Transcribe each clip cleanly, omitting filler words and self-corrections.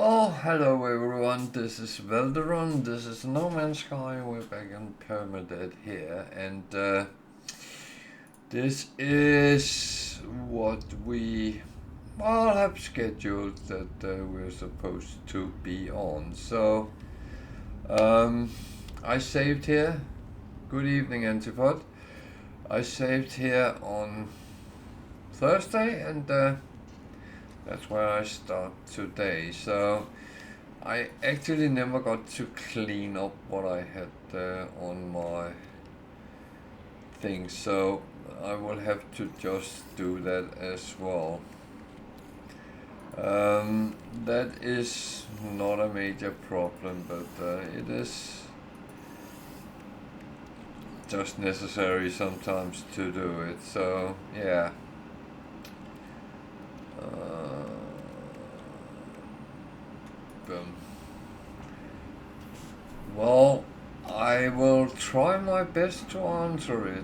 Oh, hello everyone, this is Velderon, this is No Man's Sky, we're back in Permadeath here, and this is what we all have scheduled that we're supposed to be on. So, I saved here, good evening Antipod, I saved here on Thursday, and that's where I start today. So I actually never got to clean up what I had on my thing, so I will have to just do that as well. That is not a major problem, but it is just necessary sometimes to do it. So yeah. Boom. Well, I will try my best to answer it.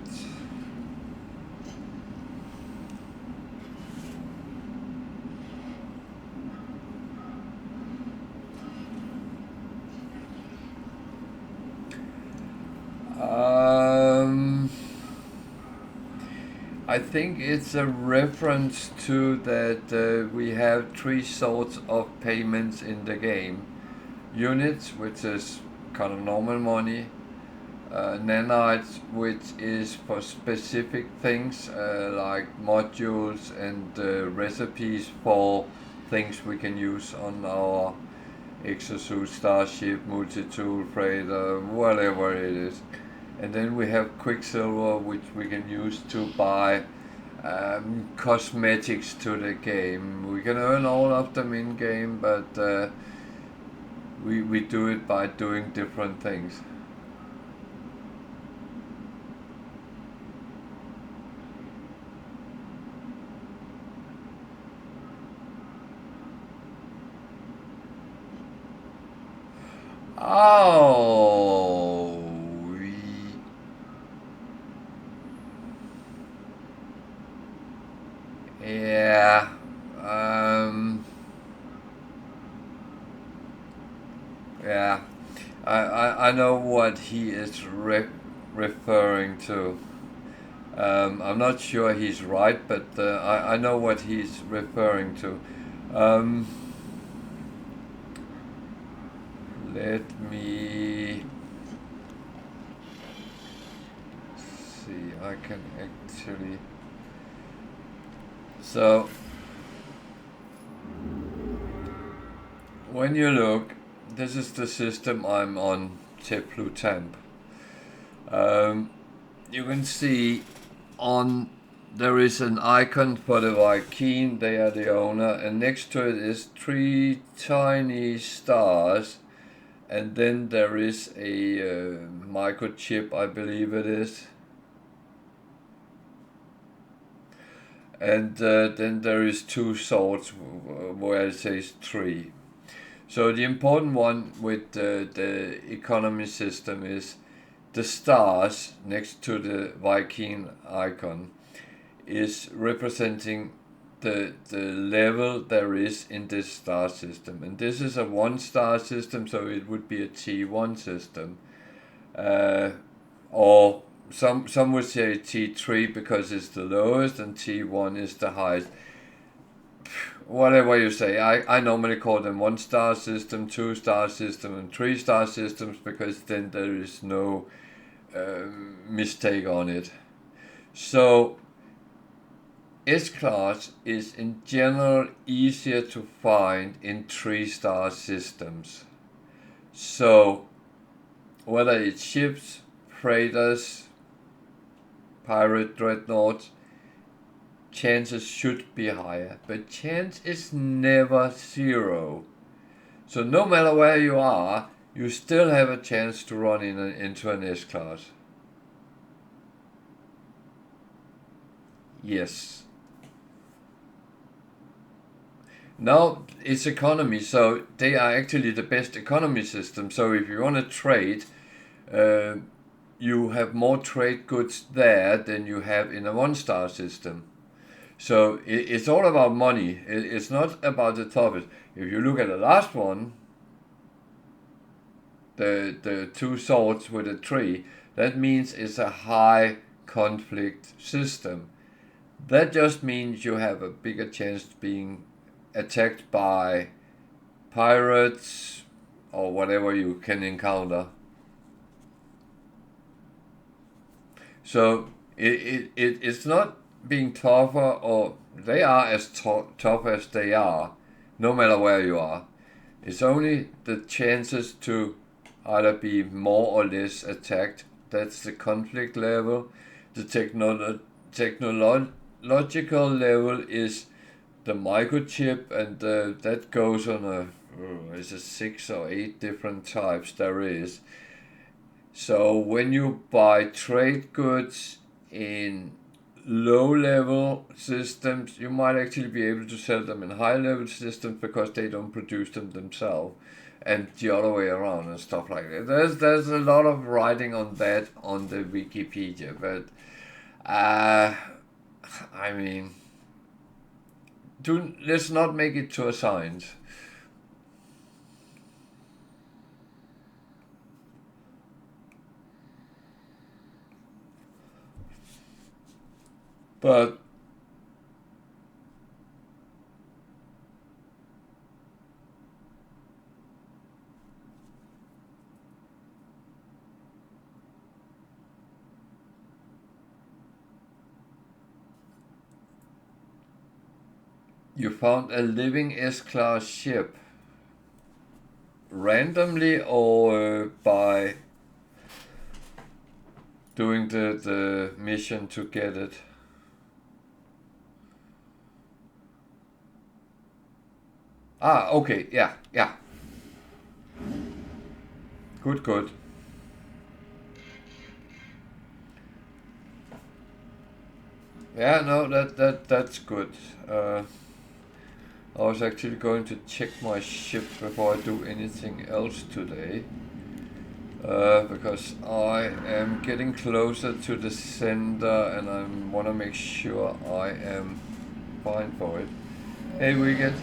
I think it's a reference to that we have three sorts of payments in the game. Units, which is kind of normal money. Nanites, which is for specific things like modules and recipes for things we can use on our exosuit, starship, multi-tool, freighter, whatever it is. And then we have Quicksilver, which we can use to buy cosmetics to the game. We can earn all of them in game, but we do it by doing different things. Oh, yeah. Yeah. I know what he is referring to. I'm not sure he's right, but I know what he's referring to. Um, Let me see. I can actually. So, when you look, this is the system I'm on, Teplu Temp. You can see on there is an icon for the Viking, they are the owner, and next to it is three tiny stars, and then there is a microchip, I believe it is. And then there is two swords where it says three. So the important one with the economy system is the stars next to the Viking icon is representing the level there is in this star system. And this is a 1-star system, so it would be a T1 system. Or some would say T3 because it's the lowest and T1 is the highest. Whatever you say, I normally call them 1-star system, 2-star system, and 3-star systems because then there is no mistake on it. So S-class is in general easier to find in 3-star systems. So whether it's ships, freighters, pirate dreadnoughts, chances should be higher, but chance is never zero. So no matter where you are, you still have a chance to run into an S-class. Yes. Now it's economy, so they are actually the best economy system. So if you want to trade, you have more trade goods there than you have in a 1-star system. So it's all about money. It's not about the topic. If you look at the last one, the two swords with a tree, that means it's a high conflict system. That just means you have a bigger chance of being attacked by pirates or whatever you can encounter. So it's not being tougher, or they are as tough as they are, no matter where you are. It's only the chances to either be more or less attacked. That's the conflict level. The technological level is the microchip, and that goes on is it 6 or 8 different types there is. So when you buy trade goods in low level systems, you might actually be able to sell them in high level systems because they don't produce them themselves, and the other way around and stuff like that. There's a lot of writing on that on the Wikipedia, but I mean, let's not make it to a science. But you found a living S-class ship randomly, or by doing the mission to get it? Okay, yeah. Good. Yeah, no, that's good. I was actually going to check my ship before I do anything else today. Because I am getting closer to the center and I want to make sure I am fine for it. Hey, Wicked.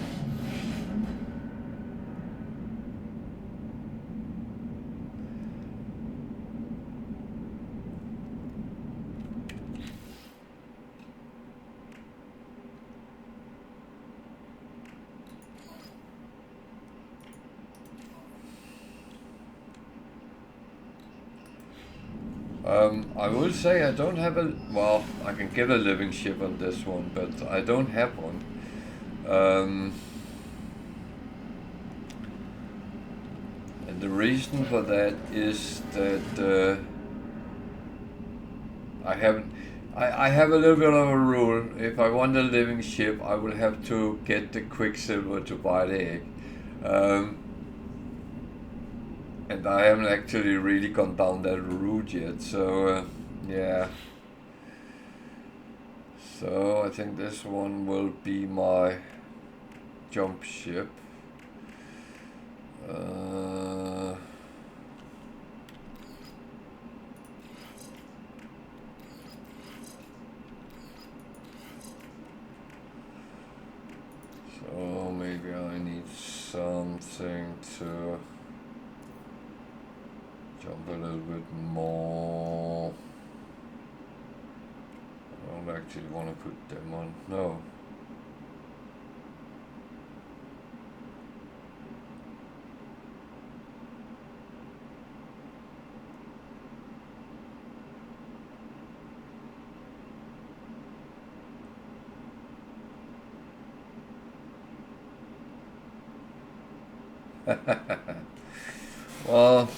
I will say I don't have well, I can get a living ship on this one, but I don't have one. And the reason for that is that I have a little bit of a rule. If I want a living ship, I will have to get the quicksilver to buy the egg. And I haven't actually really gone down that route yet, so yeah. So I think this one will be my jump ship. So maybe I need something to jump a little bit more. I don't actually want to put them on. No. Well,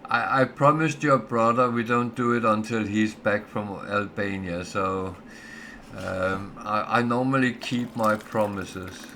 I promised your brother we don't do it until he's back from Albania, so I normally keep my promises.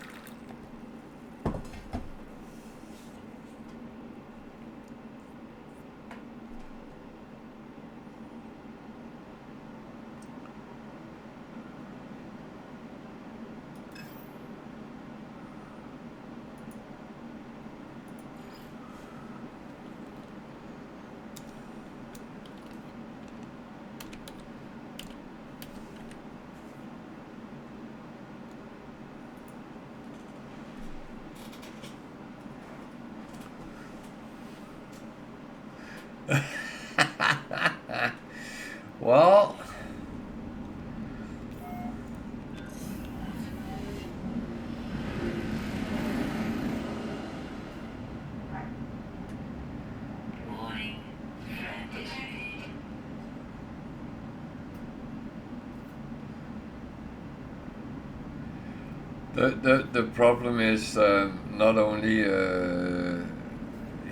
The problem is not only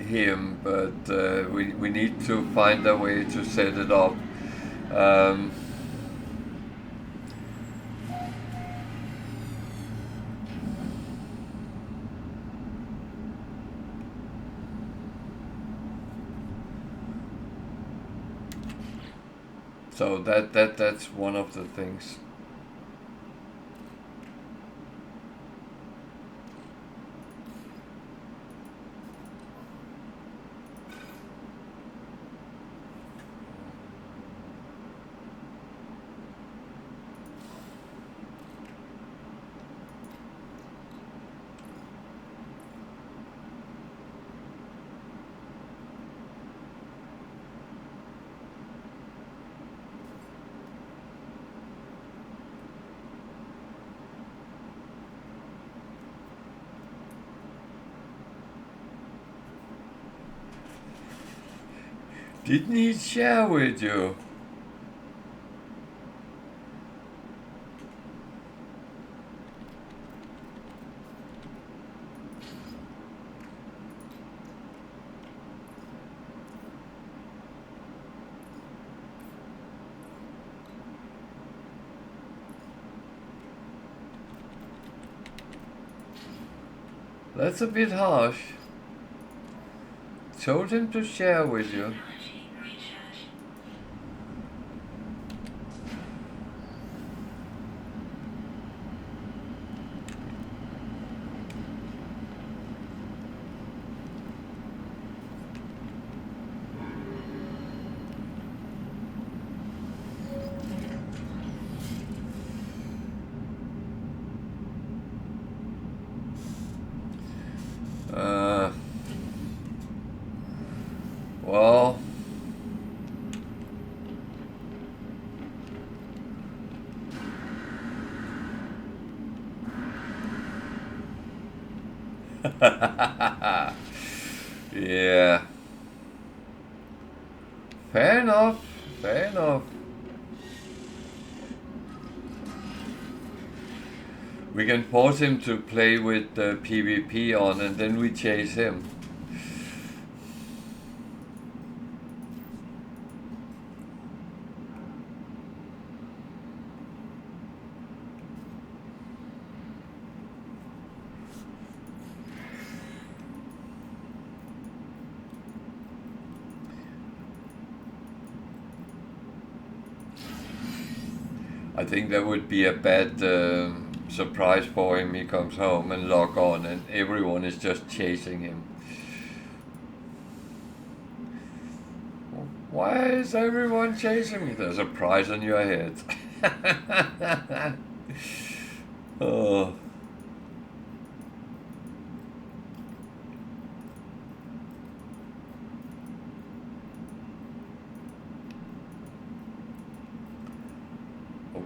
him, but we need to find a way to set it up. Um, so that's one of the things. Didn't he share with you? That's a bit harsh. Told him to share with you. Well, yeah. Fair enough. Fair enough. We can force him to play with the PvP on, and then we chase him. I think that would be a bad surprise for him. He comes home and log on and everyone is just chasing him. Why is everyone chasing me? There's a prize on your head. Oh.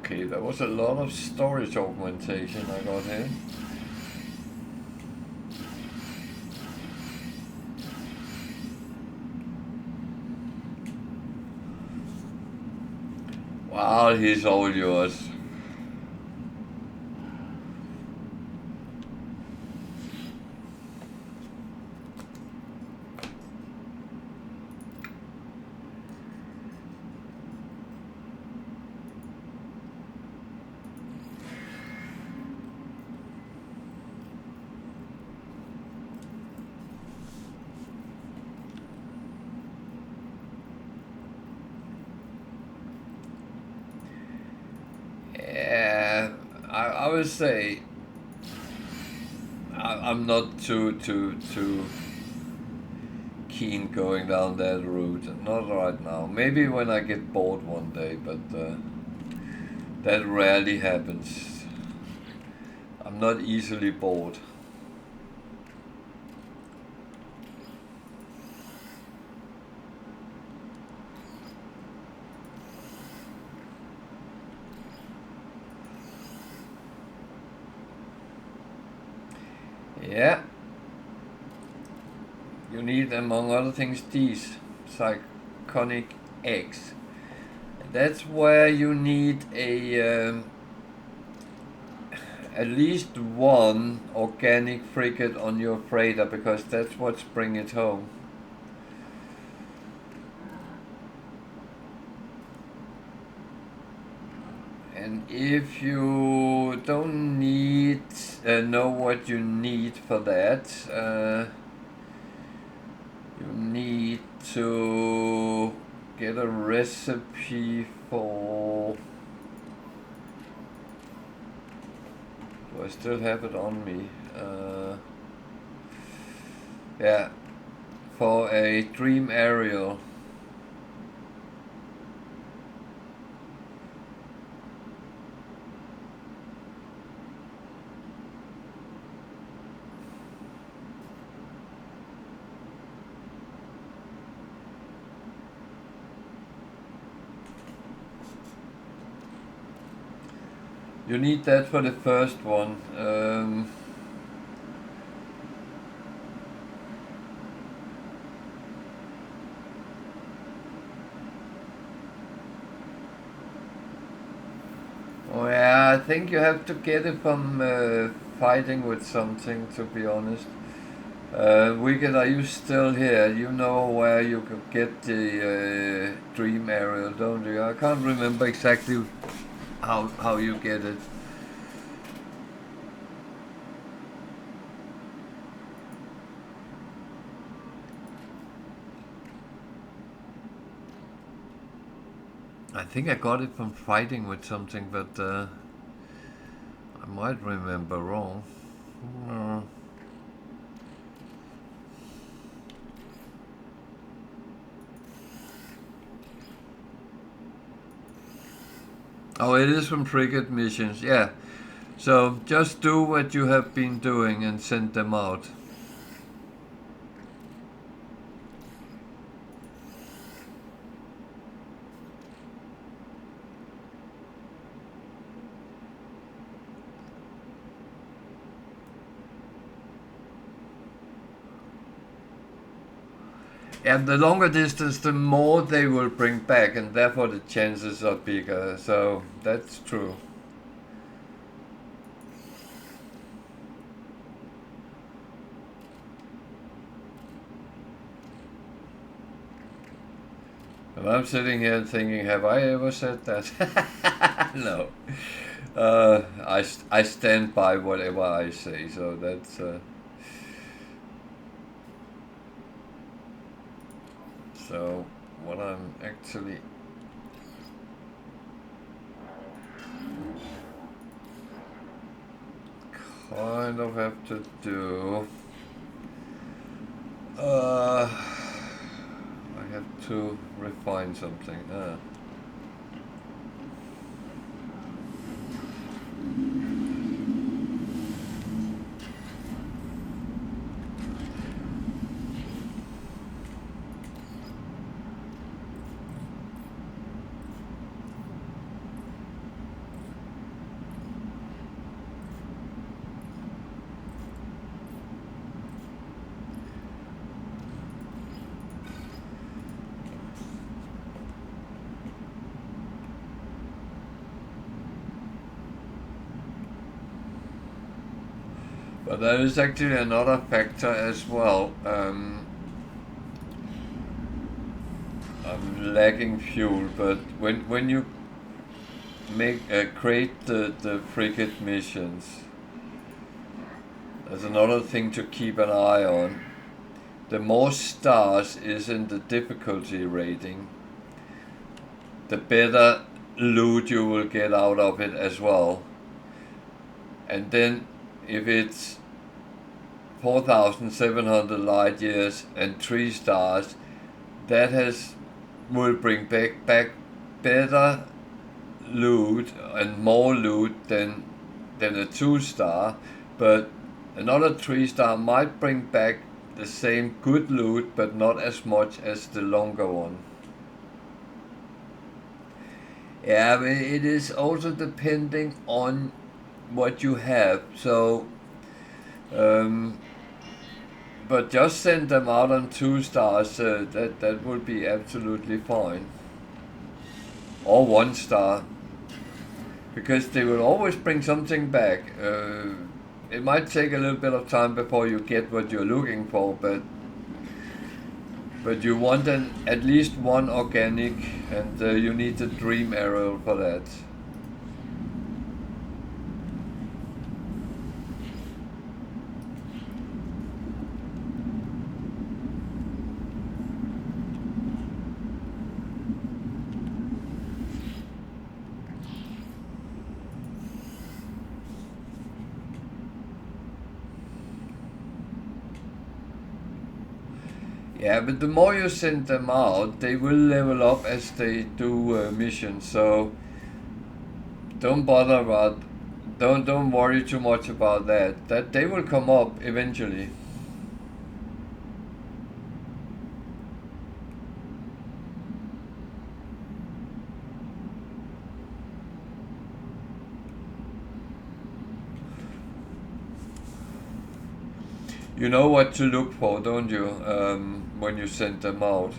Okay, that was a lot of storage augmentation I got here. Wow, he's all yours. I would say I'm not too keen going down that route. Not right now. Maybe when I get bored one day, but that rarely happens. I'm not easily bored. Yeah. You need, among other things, these cyconic eggs. That's where you need a at least one organic frigate on your freighter, because that's what's bring it home. And if you don't need know what you need for that, you need to get a recipe for. Do I still have it on me? Yeah, for a dream aerial. You need that for the first one. Oh yeah, I think you have to get it from fighting with something, to be honest. Wicked, are you still here? You know where you could get the dream aerial, don't you? I can't remember exactly how you get it. I think I got it from fighting with something, but I might remember wrong. Oh, it is from frigate missions, yeah. So just do what you have been doing and send them out. And the longer distance, the more they will bring back, and therefore the chances are bigger. So that's true. And I'm sitting here thinking, have I ever said that? No. I stand by whatever I say, so that's... So what I'm actually kind of have to do, I have to refine something. But there is actually another factor as well. I'm lacking fuel, but when you create the frigate missions, there's another thing to keep an eye on. The more stars is in the difficulty rating, the better loot you will get out of it as well. And then if it's 4,700 light years and 3 stars, that will bring back better loot and more loot than a 2-star, but another 3-star might bring back the same good loot, but not as much as the longer one. Yeah, but it is also depending on what you have. So, but just send them out on 2 stars. That would be absolutely fine. Or 1 star. because they will always bring something back. It might take a little bit of time before you get what you're looking for, but you want at least one organic, and you need the dream arrow for that. Yeah, but the more you send them out, they will level up as they do missions. So don't bother about, don't worry too much about that. That they will come up eventually. You know what to look for, don't you, when you send them out?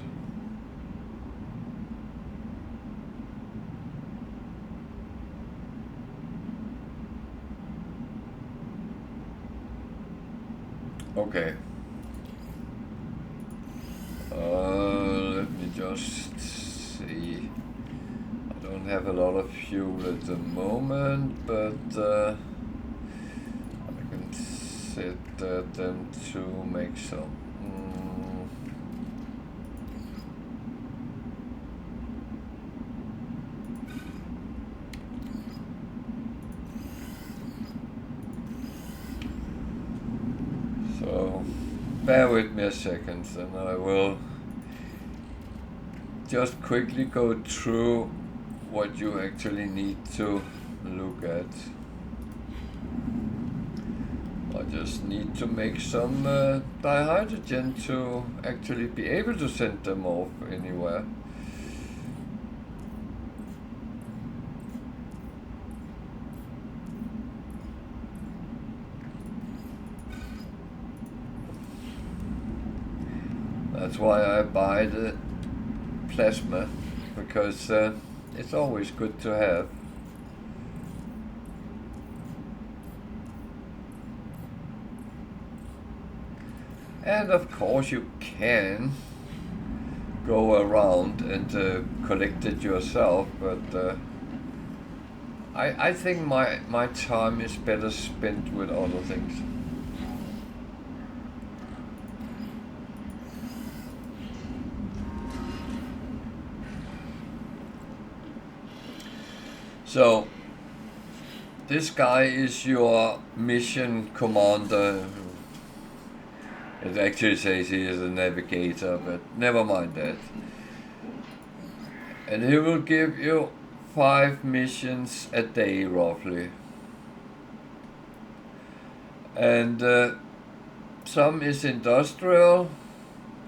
Okay. Let me just see. I don't have a lot of fuel at the moment, but I can set them to make some. So bear with me a second, and I will just quickly go through what you actually need to look at. I just need to make some dihydrogen to actually be able to send them off anywhere. That's why I buy the plasma, because it's always good to have. And of course you can go around and collect it yourself, but I think my time is better spent with other things. So this guy is your mission commander. It actually says he is a navigator, but never mind that. And he will give you 5 missions a day, roughly. And some is industrial,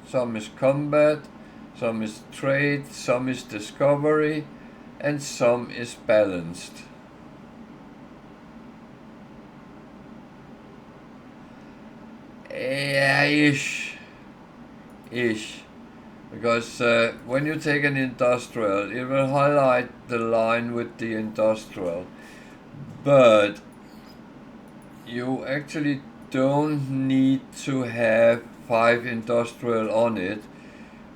some is combat, some is trade, some is discovery, and some is balanced. Yeah, ish. Because when you take an industrial, it will highlight the line with the industrial. But you actually don't need to have 5 industrial on it.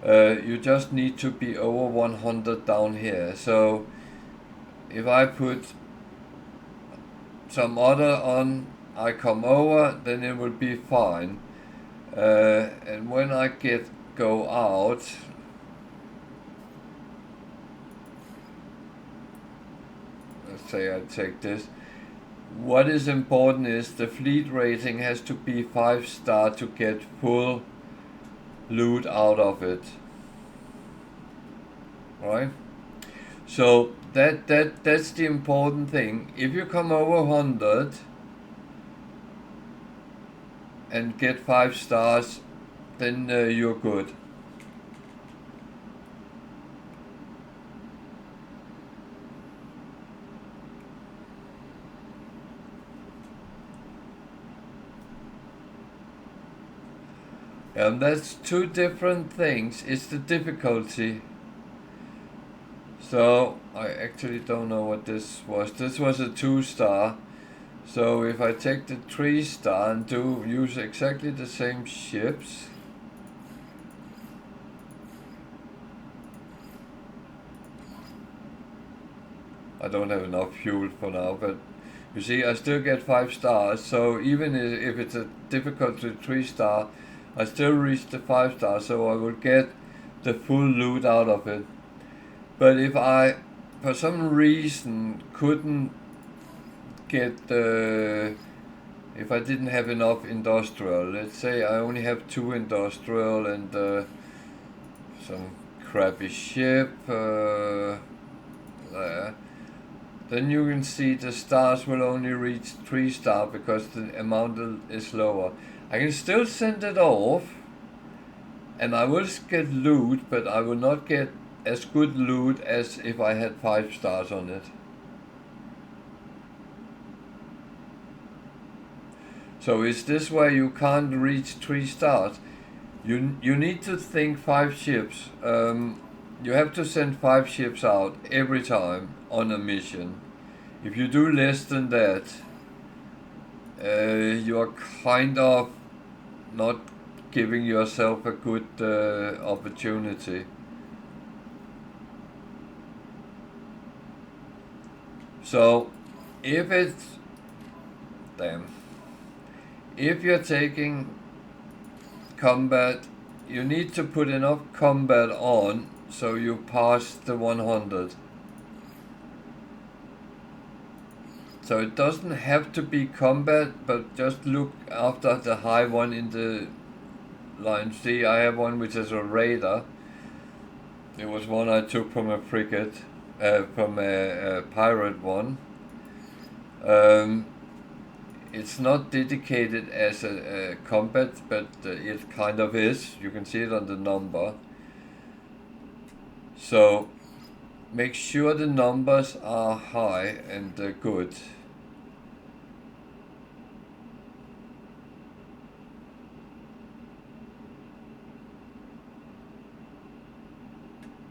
You just need to be over 100 down here. So if I put some other on, I come over, then it will be fine. And when I go out, let's say I take this, what is important is the fleet rating has to be 5-star to get full loot out of it, right? So that's the important thing. If you come over 100 and get 5 stars, then you're good. And that's 2 different things. It's the difficulty. So I actually don't know what this was. This was a 2-star. So if I take the 3-star and use exactly the same ships, I don't have enough fuel for now, but you see I still get 5 stars, so even if it's a difficulty 3-star, I still reach the 5-star, so I will get the full loot out of it. But if I for some reason couldn't get the, if I didn't have enough industrial, let's say I only have 2 industrial and some crappy ship there, then you can see the stars will only reach 3-star because the amount is lower. I can still send it off and I will get loot, but I will not get as good loot as if I had 5 stars on it. So is this why you can't reach 3 stars? You need to think 5 ships. You have to send 5 ships out every time on a mission. If you do less than that, you are kind of not giving yourself a good opportunity. So if you're taking combat, you need to put enough combat on so you pass the 100. So it doesn't have to be combat, but just look after the high one in the line. See, I have one which is a raider. It was one I took from a frigate, from a pirate one. It's not dedicated as a combat, but it kind of is. You can see it on the number. So make sure the numbers are high and good.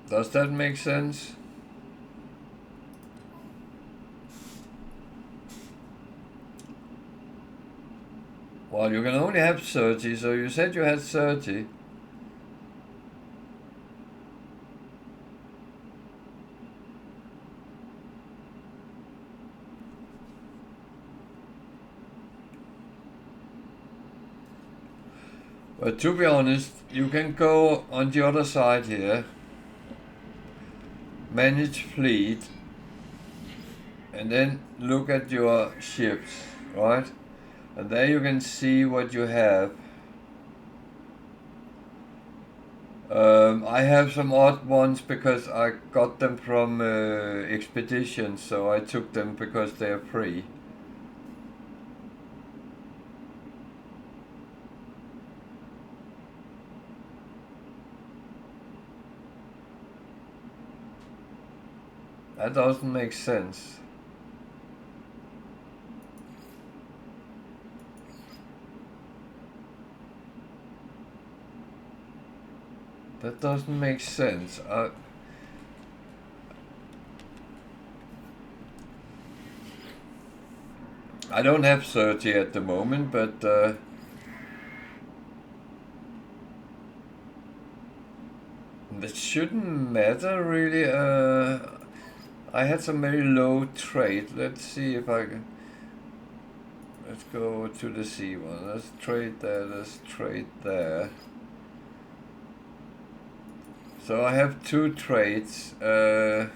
Does that make sense? Well, you can only have 30, so you said you had 30. But to be honest, you can go on the other side here, manage fleet, and then look at your ships, right? And there you can see what you have. I have some odd ones because I got them from expeditions, so I took them because they're free. That doesn't make sense. That doesn't make sense. I don't have 30 at the moment, but it shouldn't matter really. I had some very low trade. Let's see if I can. Let's go to the sea one. Let's trade there. Let's trade there. So I have 2 trades. That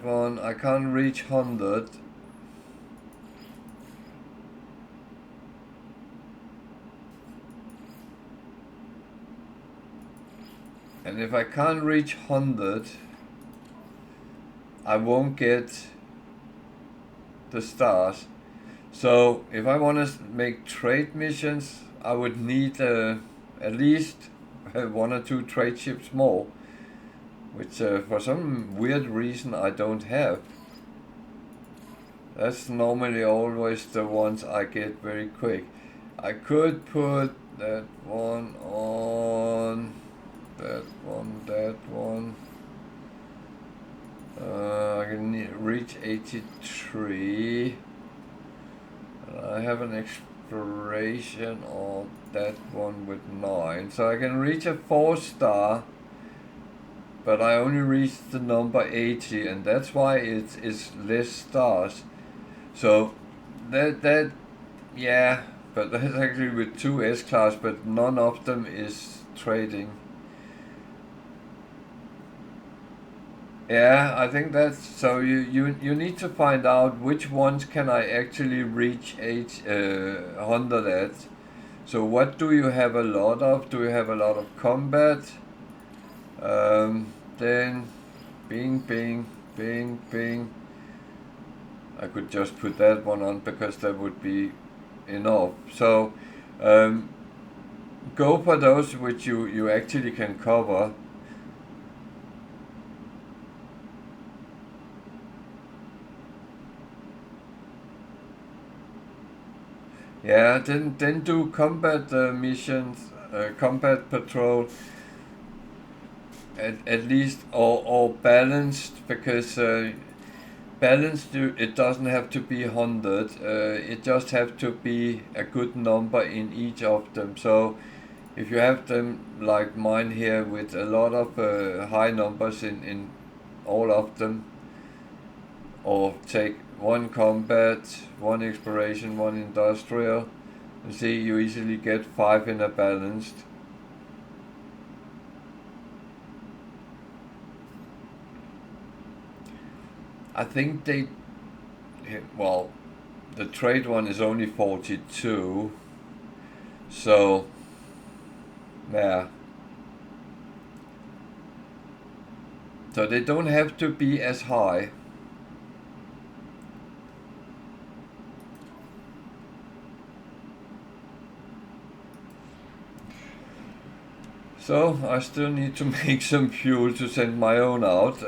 one, I can't reach 100. And if I can't reach 100, I won't get the stars. So if I want to make trade missions, I would need at least 1 or 2 trade ships more, which for some weird reason I don't have. That's normally always the ones I get very quick. I could put that one on that one. I can reach 83. I have an exploration of that one with 9. So I can reach a 4-star, but I only reached the number 80, and that's why it's less stars. So that yeah, but that's actually with 2 S-class, but none of them is trading. Yeah, I think that's so. You need to find out which ones can I actually reach 100 at. So what do you have a lot of? Do you have a lot of combat? Then bing. I could just put that one on because that would be enough. So go for those which you actually can cover. Yeah, then do combat missions, combat patrol. At least or balanced, because balanced, it doesn't have to be 100. It just have to be a good number in each of them. So if you have them like mine here with a lot of high numbers in all of them, or take 1 combat, 1 exploration, 1 industrial, and see, you easily get 5 in a balanced. I think they, well, the trade one is only 42, so yeah. So they don't have to be as high. So I still need to make some fuel to send my own out.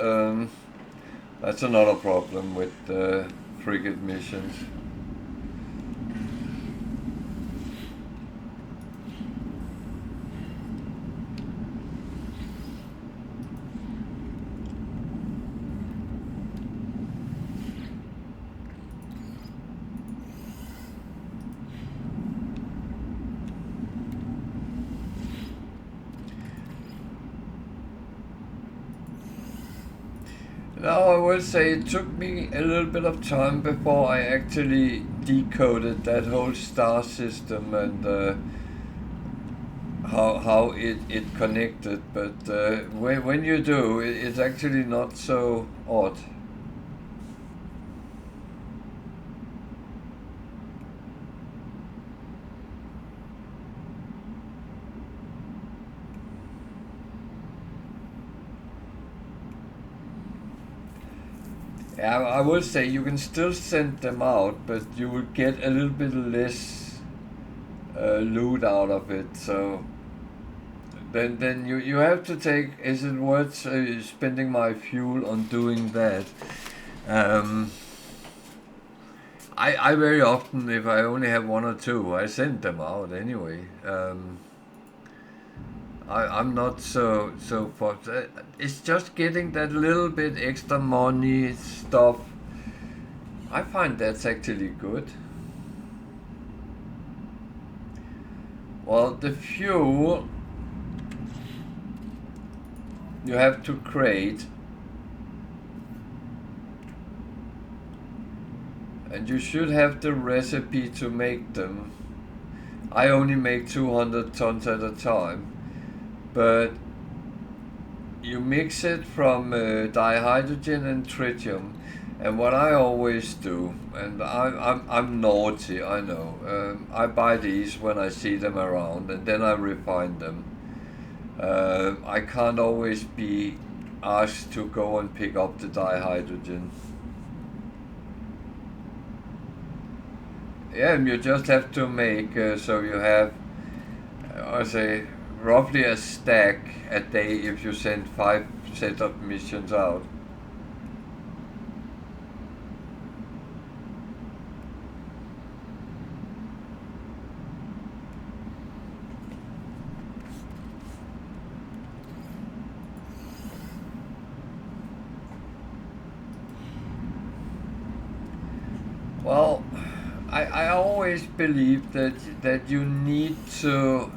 That's another problem with frigate missions. Now I will say it took me a little bit of time before I actually decoded that whole star system and how it connected, but when you do, it's actually not so odd. Yeah, I will say you can still send them out, but you will get a little bit less loot out of it. So then you have to take. Is it worth spending my fuel on doing that? I very often, if I only have 1 or 2, I send them out anyway. I'm not so for it's just getting that little bit extra money stuff. I find that's actually good. Well, the fuel you have to create, and you should have the recipe to make them. I only make 200 tons at a time, but you mix it from dihydrogen and tritium. And what I always do, and I'm naughty, I know, I buy these when I see them around, and then I refine them. I can't always be asked to go and pick up the dihydrogen. Yeah, and you just have to make so you have, I say, roughly a stack a day if you send 5 setup missions out. Well, I always believe that you need to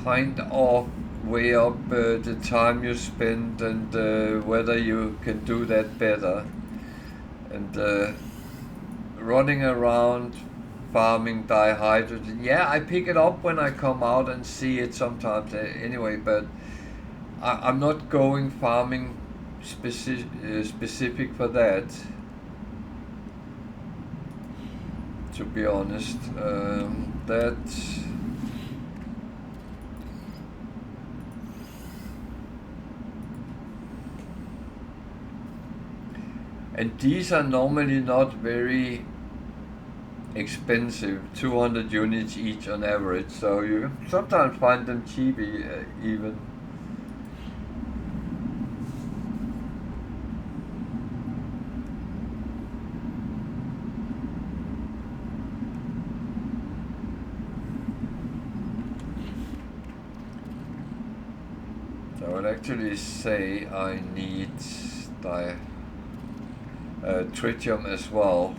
kind of weigh up the time you spend and whether you can do that better. And running around farming dihydrogen, yeah, I pick it up when I come out and see it sometimes anyway, but I'm not going farming specific for that, to be honest. That and these are normally not very expensive, 200 units each on average, so you sometimes find them cheap even. So I would actually say I need tritium as well.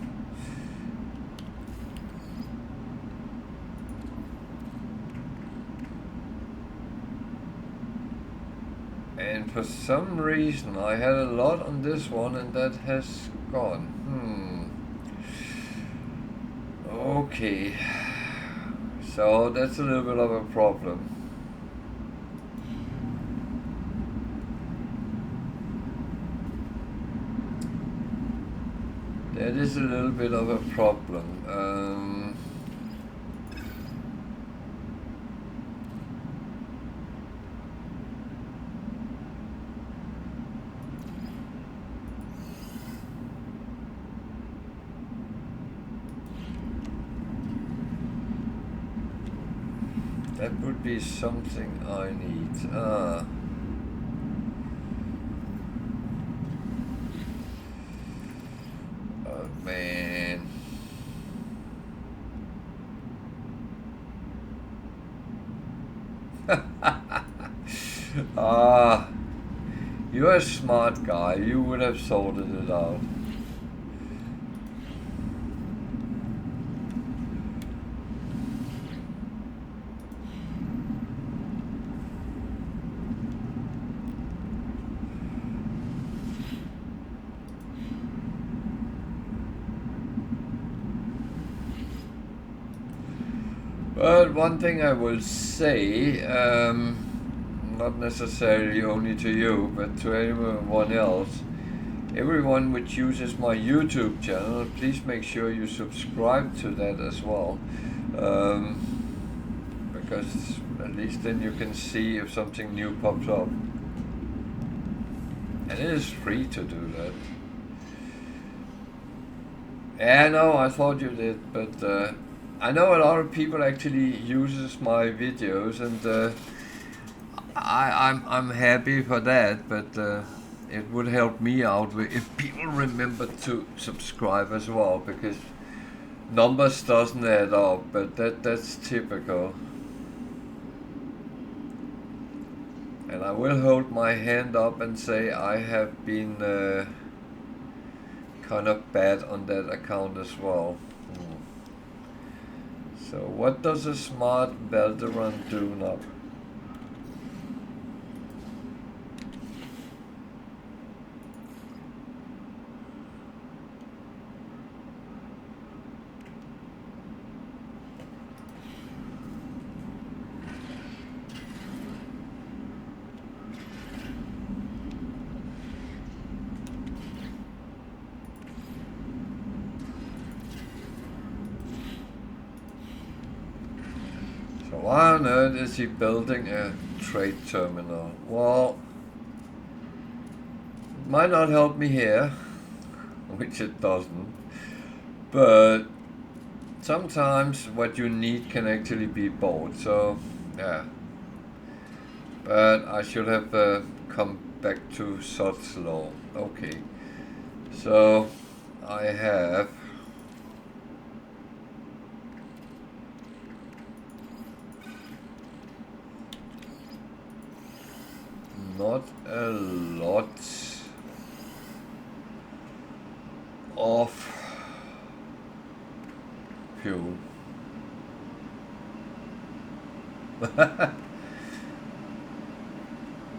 And for some reason I had a lot on this one and that has gone. Okay. So that's a little bit of a problem. That is a little bit of a problem. That would be something I need. Oh man. You're a smart guy. You would have sorted it out. But one thing I will say, not necessarily only to you, but to anyone else, everyone which uses my YouTube channel, please make sure you subscribe to that as well, because at least then you can see if something new pops up. And it is free to do that. Yeah, no, I thought you did, but I know a lot of people actually uses my videos, and I'm happy for that. But it would help me out if people remember to subscribe as well, because numbers doesn't add up. But that's typical. And I will hold my hand up and say I have been kind of bad on that account as well. So what does a smart Belderon do now? Why on earth is he building a trade terminal? Well, it might not help me here, which it doesn't, but sometimes what you need can actually be bought, so yeah. But I should have come back to such law. Okay, so I have not a lot of fuel.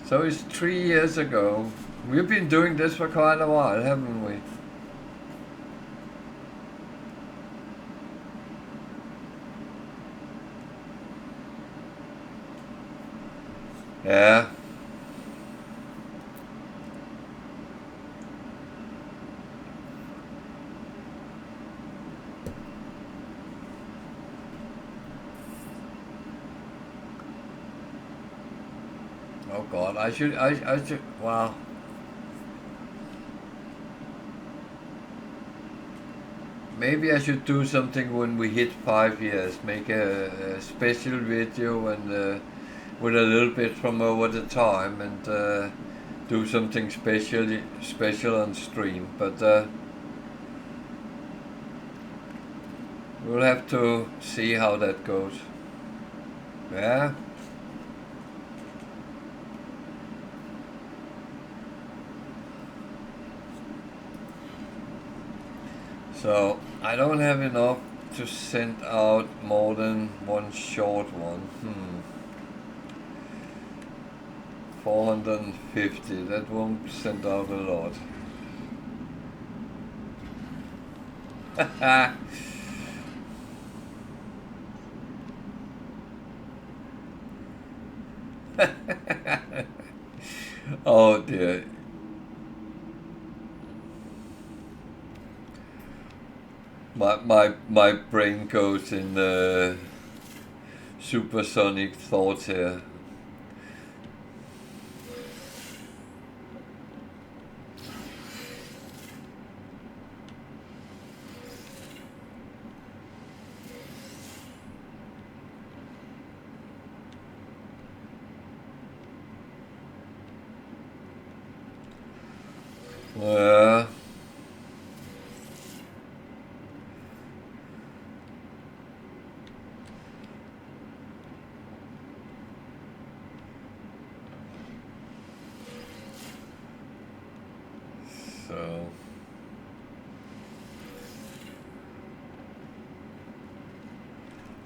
So it's 3 years ago. We've been doing this for quite a while, haven't we? Yeah. Oh God, I should, wow. Maybe I should do something when we hit 5 years, make a special video and with a little bit from over the time and do something special on stream. But we'll have to see how that goes. Yeah. So I don't have enough to send out more than one short one. 450, that won't send out a lot. Oh dear. My brain goes in supersonic thoughts here. So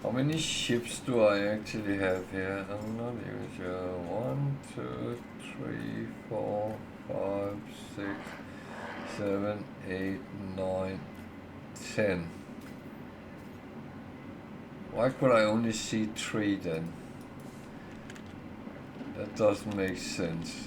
how many ships do I actually have here? I'm not even sure. 1, 2, 3, 4, 5, 6, 7, 8, 9, 10. Why could I only see 3 then? That doesn't make sense.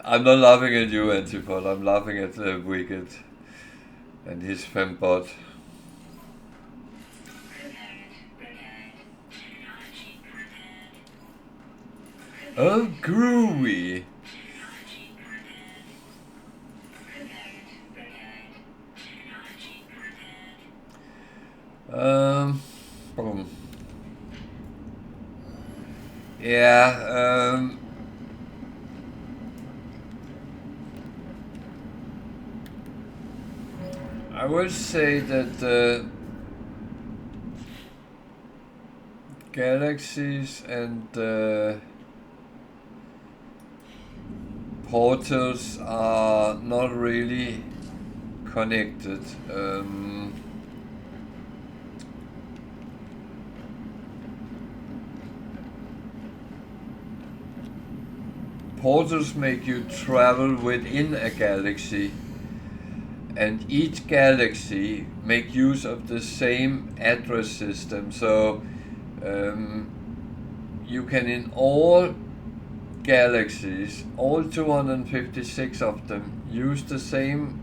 I'm not laughing at you, Antipod. I'm laughing at Wicked and his fembot. Oh, groovy. Boom. Yeah, I would say that galaxies and portals are not really connected. Portals make you travel within a galaxy, and each galaxy make use of the same address system. So you can, in all galaxies, all 256 of them, use the same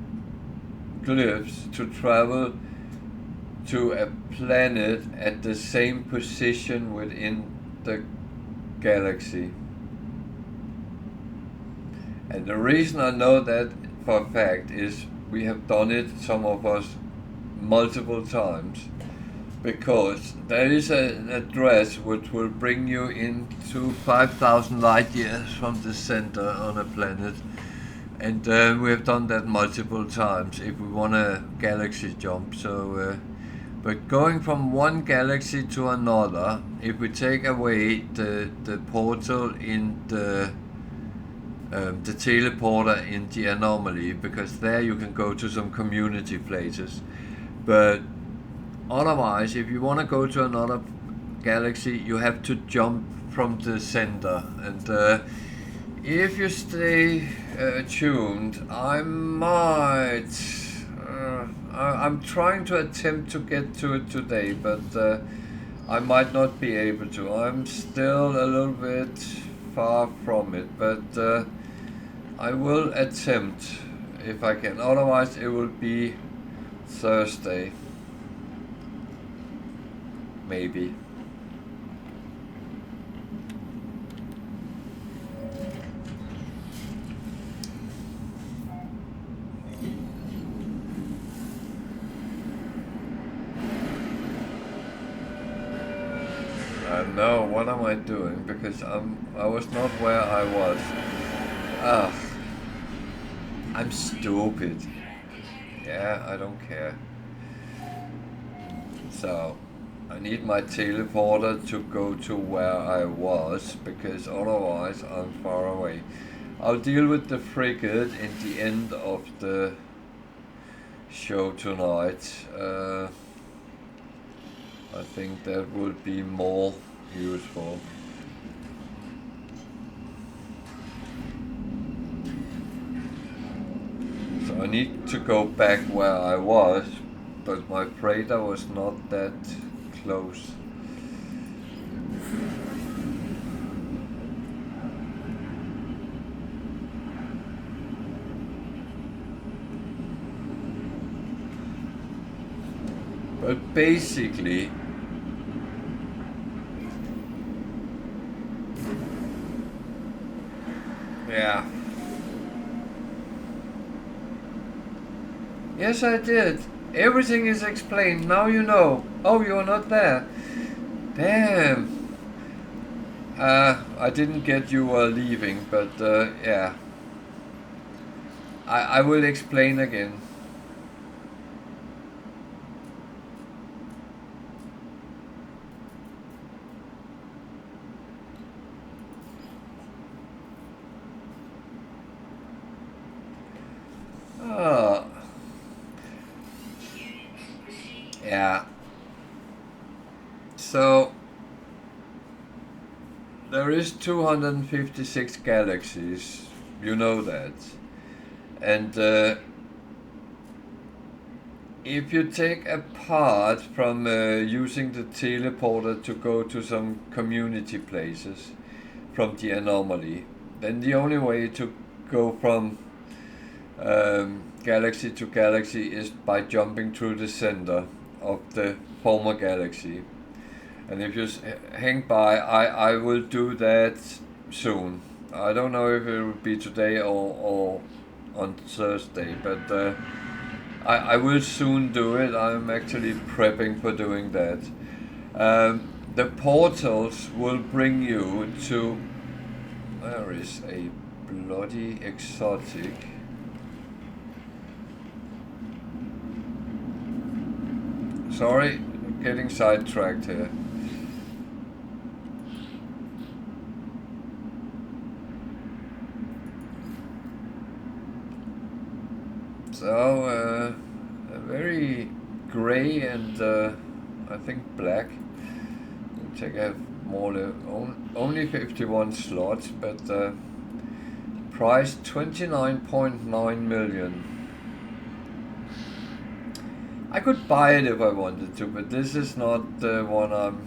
glyphs to travel to a planet at the same position within the galaxy. And the reason I know that for a fact is we have done it, some of us, multiple times, because there is an address which will bring you into 5,000 light years from the center on a planet, and we have done that multiple times if we want a galaxy jump. So but going from one galaxy to another, if we take away the portal in the teleporter in the anomaly, because there you can go to some community places, but otherwise, if you want to go to another galaxy, you have to jump from the center. And if you stay tuned, I might... I'm trying to attempt to get to it today, but I might not be able to. I'm still a little bit far from it, but I will attempt if I can. Otherwise, it will be Thursday. Maybe. No, what am I doing? Because I was not where I was. I'm stupid. Yeah, I don't care. So I need my teleporter to go to where I was, because otherwise I'm far away. I'll deal with the frigate in the end of the show tonight. I think that would be more useful. So I need to go back where I was, but my freighter was not that close. But basically, yeah. Yes, I did. Everything is explained. Now you know. Oh, you're not there. Damn. I didn't get you were leaving, but yeah. I will explain again. Yeah. So there is 256 galaxies, you know that. And if you take apart from using the teleporter to go to some community places from the anomaly, then the only way to go from galaxy to galaxy is by jumping through the center of the former galaxy. And if you hang by, I will do that soon. I don't know if it will be today or on Thursday, but I will soon do it. I'm actually prepping for doing that. The portals will bring you to... There is a bloody exotic. Sorry, getting sidetracked here. So, a very grey and I think black, which I have only 51 slots, but price 29.9 million. I could buy it if I wanted to, but this is not the one I'm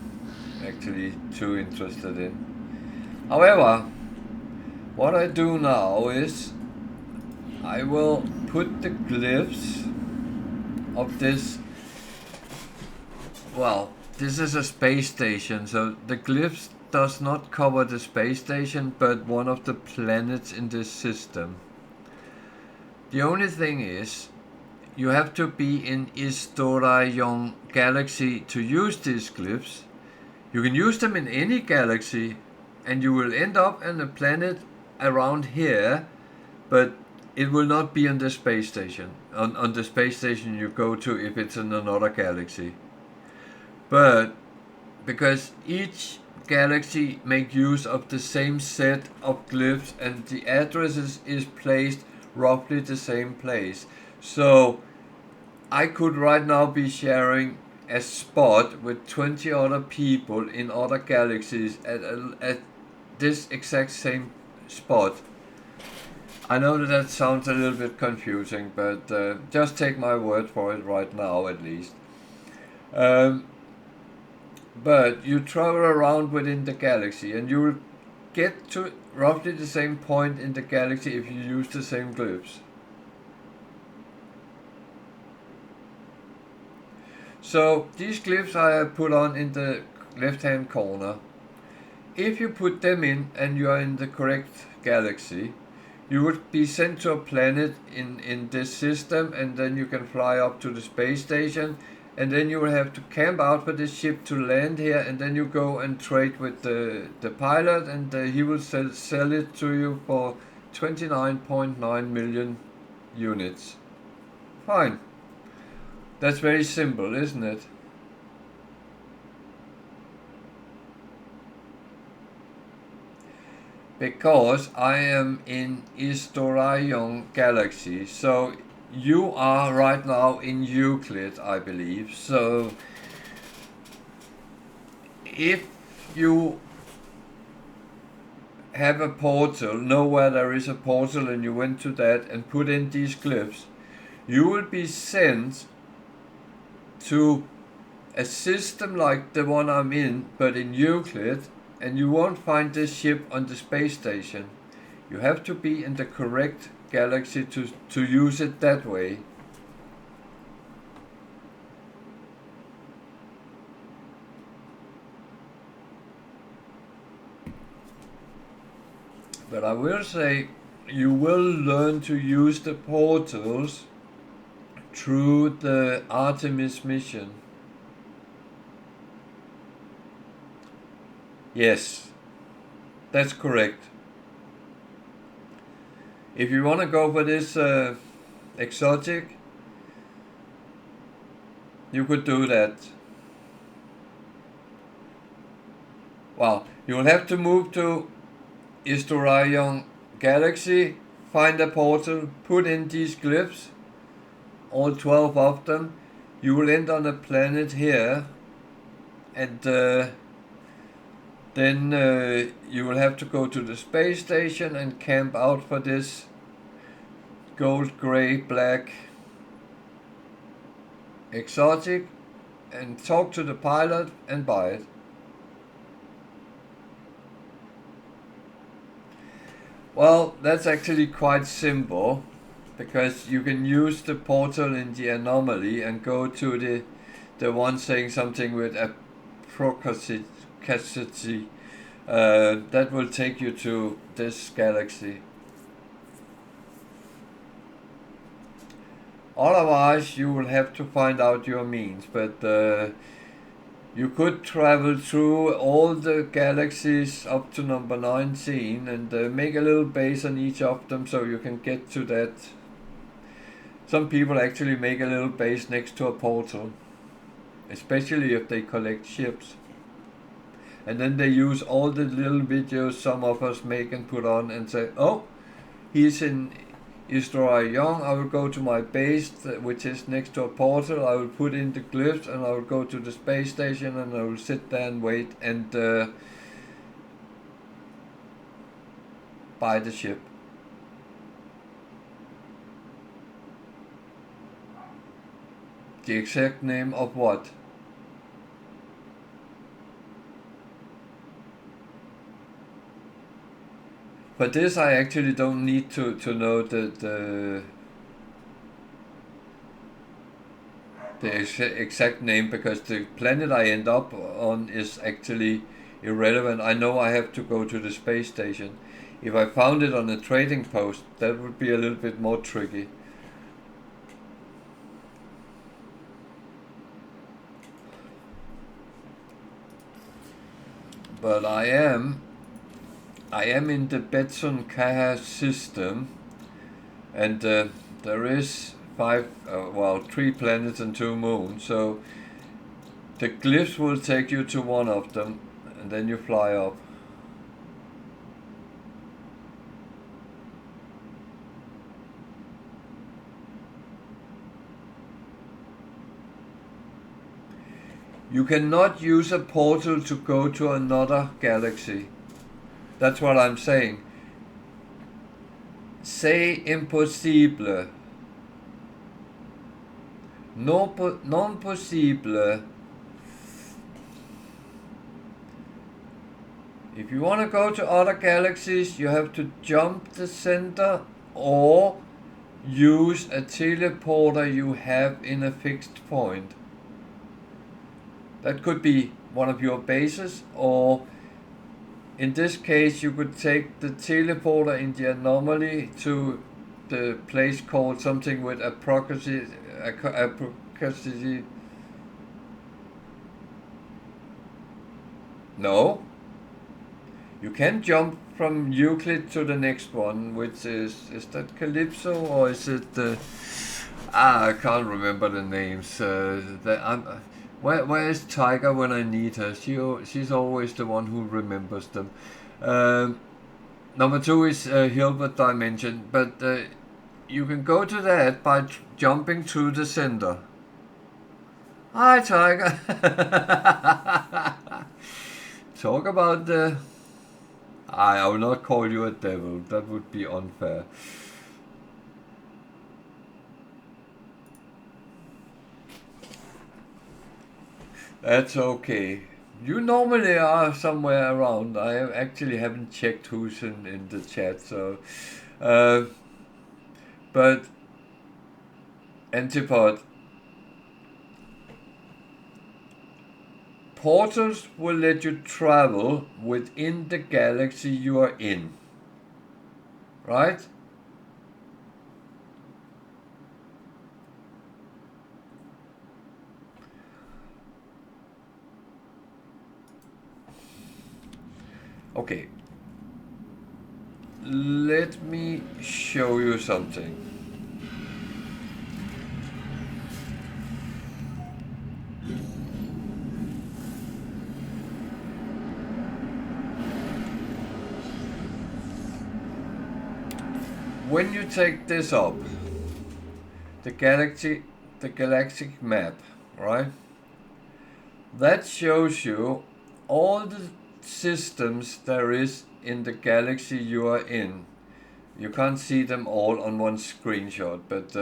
actually too interested in. However, what I do now is I will put the glyphs of this. Well, this is a space station, so the glyphs does not cover the space station, but one of the planets in this system. The only thing is, you have to be in Isdoraijung galaxy to use these glyphs. You can use them in any galaxy, and you will end up on a planet around here, but it will not be on the space station. On the space station you go to if it's in another galaxy. But because each galaxy make use of the same set of glyphs and the addresses is placed roughly the same place. So I could right now be sharing a spot with 20 other people in other galaxies at this exact same spot. I know that sounds a little bit confusing, but just take my word for it right now at least. But you travel around within the galaxy and you will get to roughly the same point in the galaxy if you use the same glyphs. So these glyphs I have put on in the left hand corner. If you put them in and you are in the correct galaxy, you would be sent to a planet in this system, and then you can fly up to the space station, and then you will have to camp out for this ship to land here, and then you go and trade with the pilot, and he will sell it to you for 29.9 million units. Fine. That's very simple, isn't it? Because I am in Isdoraijung galaxy, so you are right now in Euclid, I believe. So if you have a portal, know where there is a portal, and you went to that and put in these glyphs, you will be sent to a system like the one I'm in, but in Euclid, and you won't find this ship on the space station. You have to be in the correct galaxy to use it that way. But I will say, you will learn to use the portals through the Artemis mission. Yes, that's correct. If you want to go for this exotic, you could do that. Well, you will have to move to Isdoraijung galaxy, find a portal, put in these glyphs, all 12 of them. You will end on a planet here, and then you will have to go to the space station and camp out for this gold, grey, black exotic, and talk to the pilot and buy it. Well, that's actually quite simple, because you can use the portal in the anomaly and go to the one saying something with aprocity. That will take you to this galaxy. Otherwise, you will have to find out your means, but you could travel through all the galaxies up to number 19 and make a little base on each of them so you can get to that. Some people actually make a little base next to a portal, especially if they collect ships. And then they use all the little videos some of us make and put on and say, oh, he's in Isdoraijung, I will go to my base, which is next to a portal, I will put in the glyphs, and I will go to the space station, and I will sit there and wait and buy the ship. The exact name of what? For this I actually don't need to know the exact name, because the planet I end up on is actually irrelevant. I know I have to go to the space station. If I found it on a trading post, that would be a little bit more tricky. But I am in the Betsun Kaha system, and there is 3 planets and 2 moons, so the glyphs will take you to one of them, and then you fly up. You cannot use a portal to go to another galaxy. That's what I'm saying. C'est impossible. Non possible. If you want to go to other galaxies, you have to jump the center or use a teleporter you have in a fixed point. That could be one of your bases, or in this case you could take the teleporter in the anomaly to the place called something with aprocracy. No. You can jump from Euclid to the next one, which is that Calypso, or is it I can't remember the names. Where is Tiger when I need her? She's always the one who remembers them. Number 2 is Hilbert Dimension, but you can go to that by jumping through the center. Hi, Tiger. Talk about the... I will not call you a devil. That would be unfair. That's okay. You normally are somewhere around. I actually haven't checked who's in the chat, so... but... Antipod... Portals will let you travel within the galaxy you are in. Right? Okay. Let me show you something. When you take this up, the galactic map, right? That shows you all the systems there is in the galaxy you are in. You can't see them all on one screenshot, but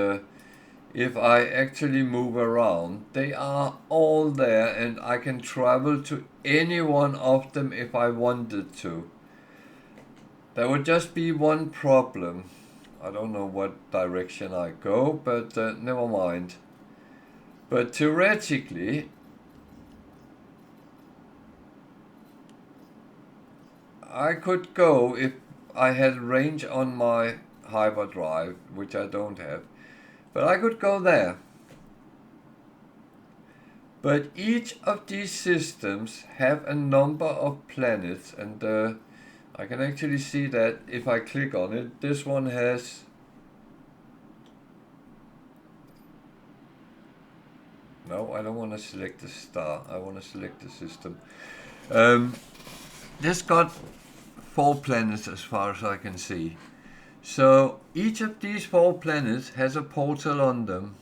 if I actually move around, they are all there, and I can travel to any one of them if I wanted to. There would just be one problem. I don't know what direction I go, but never mind. But theoretically, I could go if I had range on my hyperdrive, which I don't have. But I could go there. But each of these systems have a number of planets, and I can actually see that if I click on it. This one has... No, I don't want to select the star. I want to select the system. This got 4 planets as far as I can see. So each of these 4 planets has a portal on them.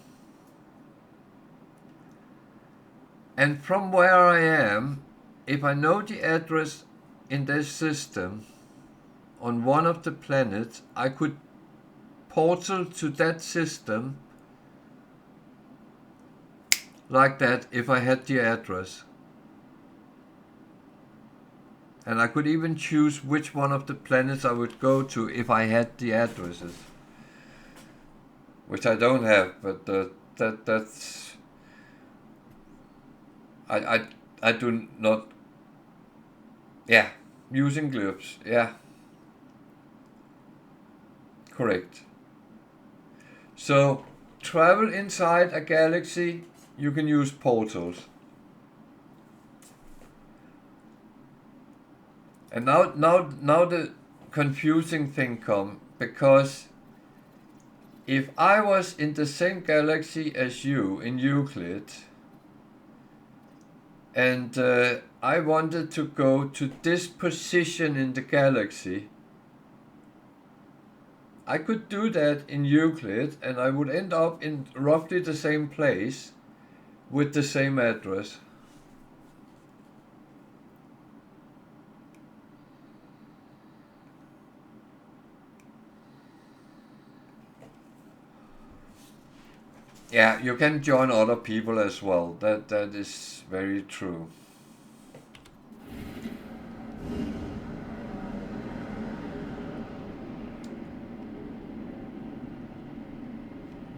And from where I am, if I know the address in this system on one of the planets, I could portal to that system like that if I had the address. And I could even choose which one of the planets I would go to if I had the addresses. Which I don't have, but that's... I do not... Yeah, using glyphs, yeah. Correct. So, travel inside a galaxy, you can use portals. And now the confusing thing comes, because if I was in the same galaxy as you in Euclid, and I wanted to go to this position in the galaxy, I could do that in Euclid, and I would end up in roughly the same place with the same address. Yeah, you can join other people as well. That is very true.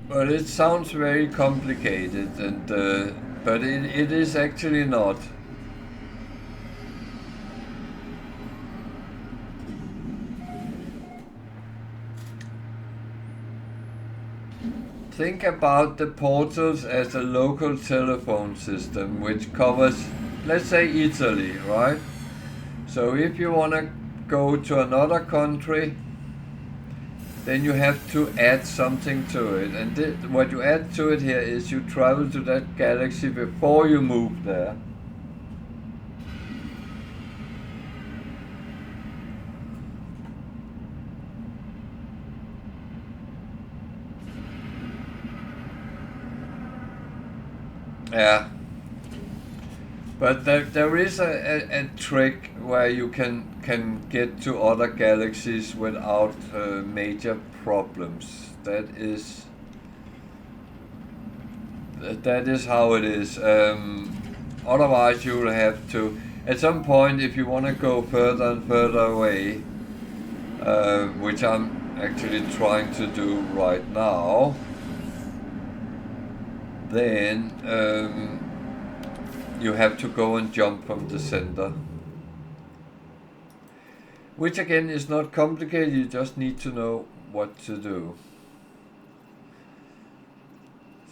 But it sounds very complicated, and but it is actually not. Think about the portals as a local telephone system which covers, let's say, Italy, right? So if you want to go to another country, then you have to add something to it. And what you add to it here is you travel to that galaxy before you move there. Yeah. But there is a trick where you can get to other galaxies without major problems. That is how it is. Otherwise, you will have to, at some point, if you want to go further and further away, which I'm actually trying to do right now, then you have to go and jump from the center. Which again is not complicated, you just need to know what to do.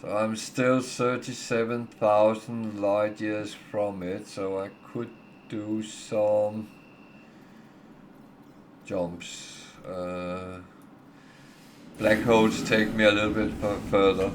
So I'm still 37,000 light years from it, so I could do some jumps. Black holes take me a little bit further.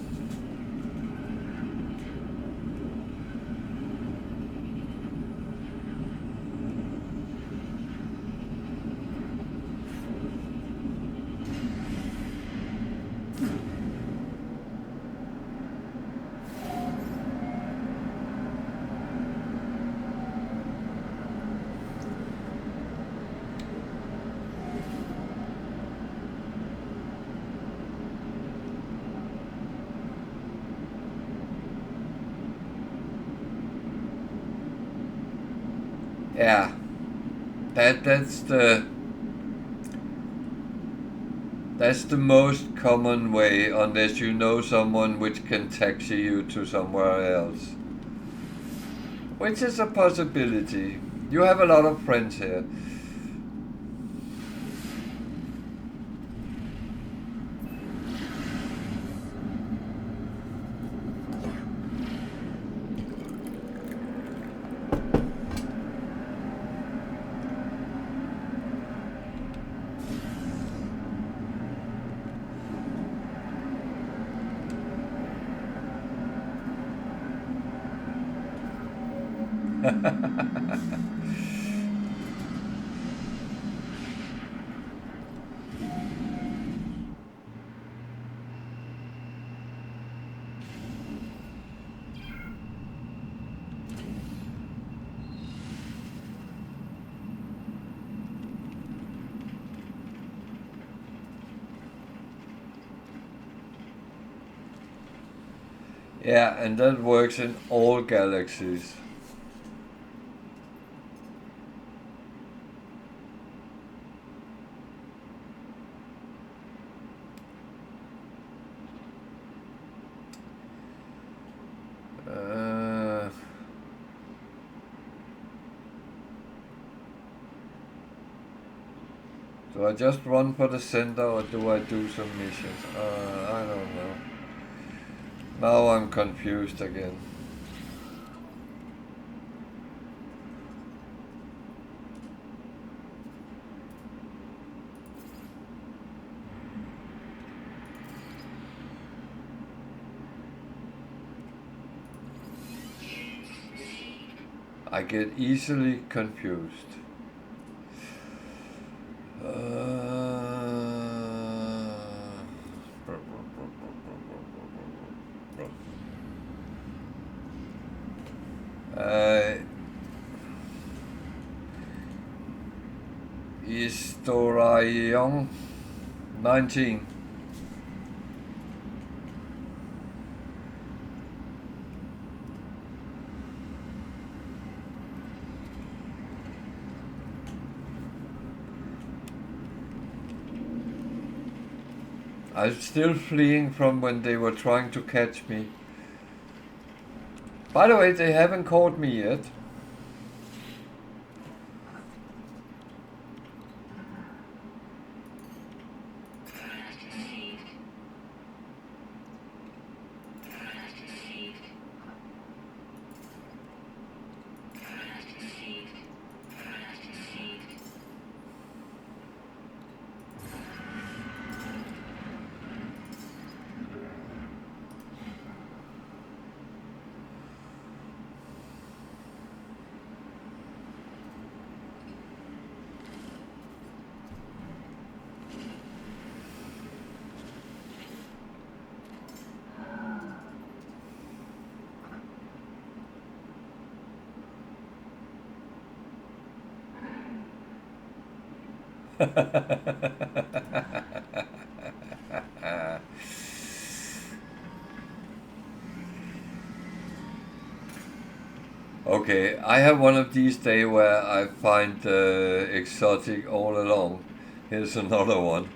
Yeah, that's the most common way, unless you know someone which can taxi you to somewhere else. Which is a possibility. You have a lot of friends here. Yeah, and that works in all galaxies. Do I just run for the center or do I do some missions? I don't know. Now I'm confused again. I get easily confused. Isdoraijung 19. I'm still fleeing from when they were trying to catch me. By the way, they haven't caught me yet. Okay, I have one of these days where I find exotic all along. Here's another one.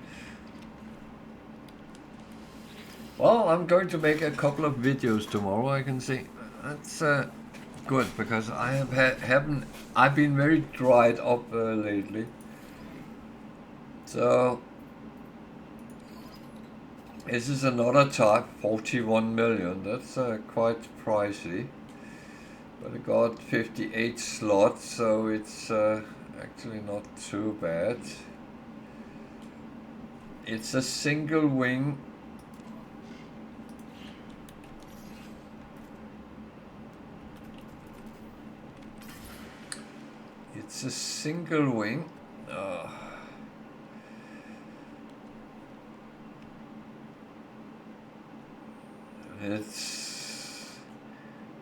Well, I'm going to make a couple of videos tomorrow, I can see. That's good, because I haven't I've been very dried up lately. So this is another type, 41 million. That's quite pricey. But I got 58 slots, so it's actually not too bad. It's a single wing. It's a single wing.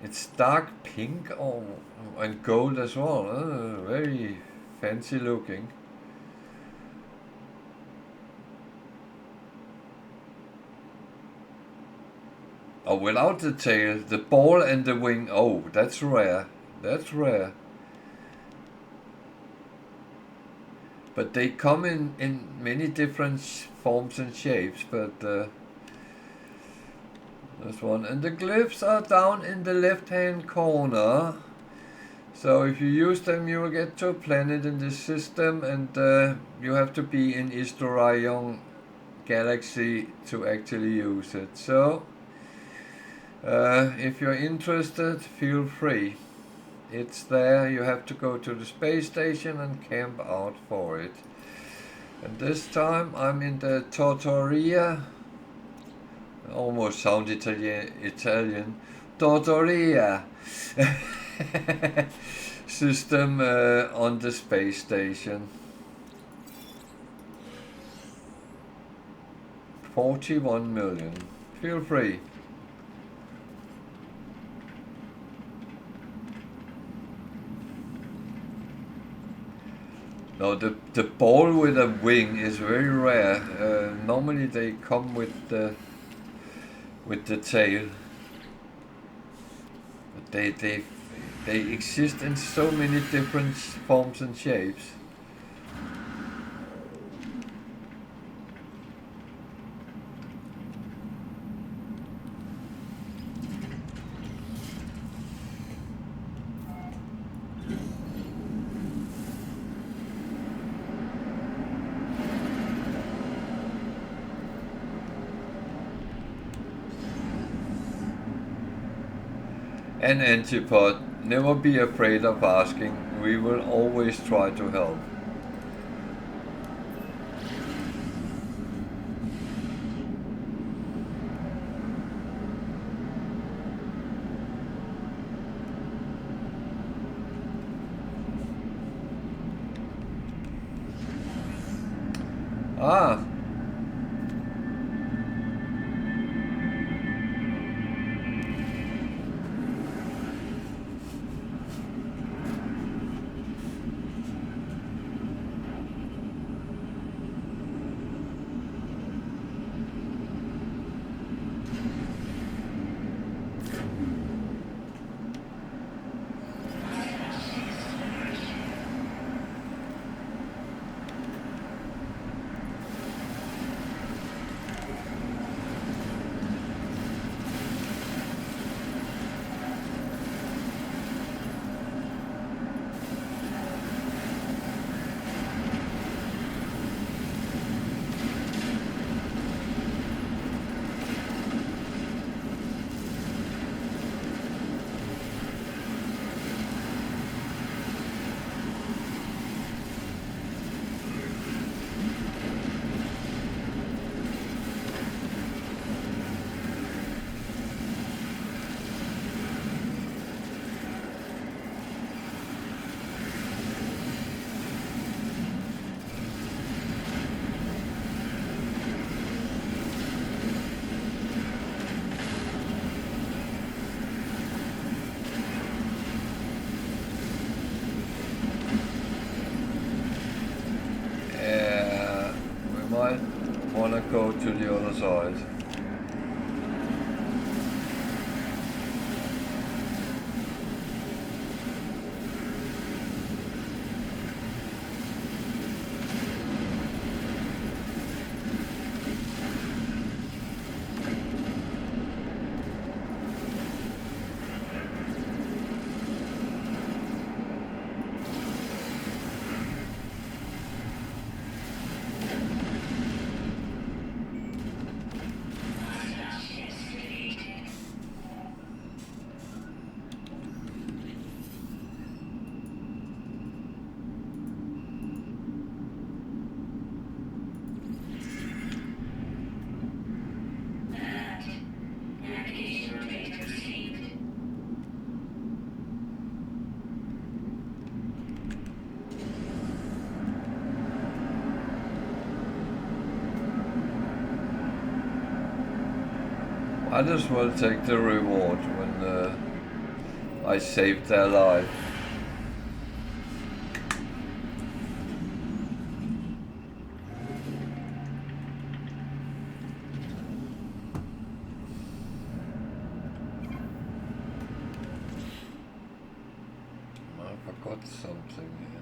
It's dark pink and gold as well. Very fancy looking. Oh, without the tail, the ball and the wing. Oh, that's rare. That's rare. But they come in many different forms and shapes, but this one. And the glyphs are down in the left-hand corner. So if you use them, you will get to a planet in this system, and you have to be in Isdoraijung galaxy to actually use it. So if you're interested, feel free. It's there. You have to go to the space station and camp out for it. And this time I'm in the Doctinawyra. Almost sound Italian. Doctinawyra system on the space station. 41 million. Feel free. No, the ball with a wing is very rare. Normally they come with the tail. they exist in so many different forms and shapes. An antipod, never be afraid of asking, we will always try to help. Ah, want to go to the other side. Might as well take the reward when I saved their life. I forgot something here.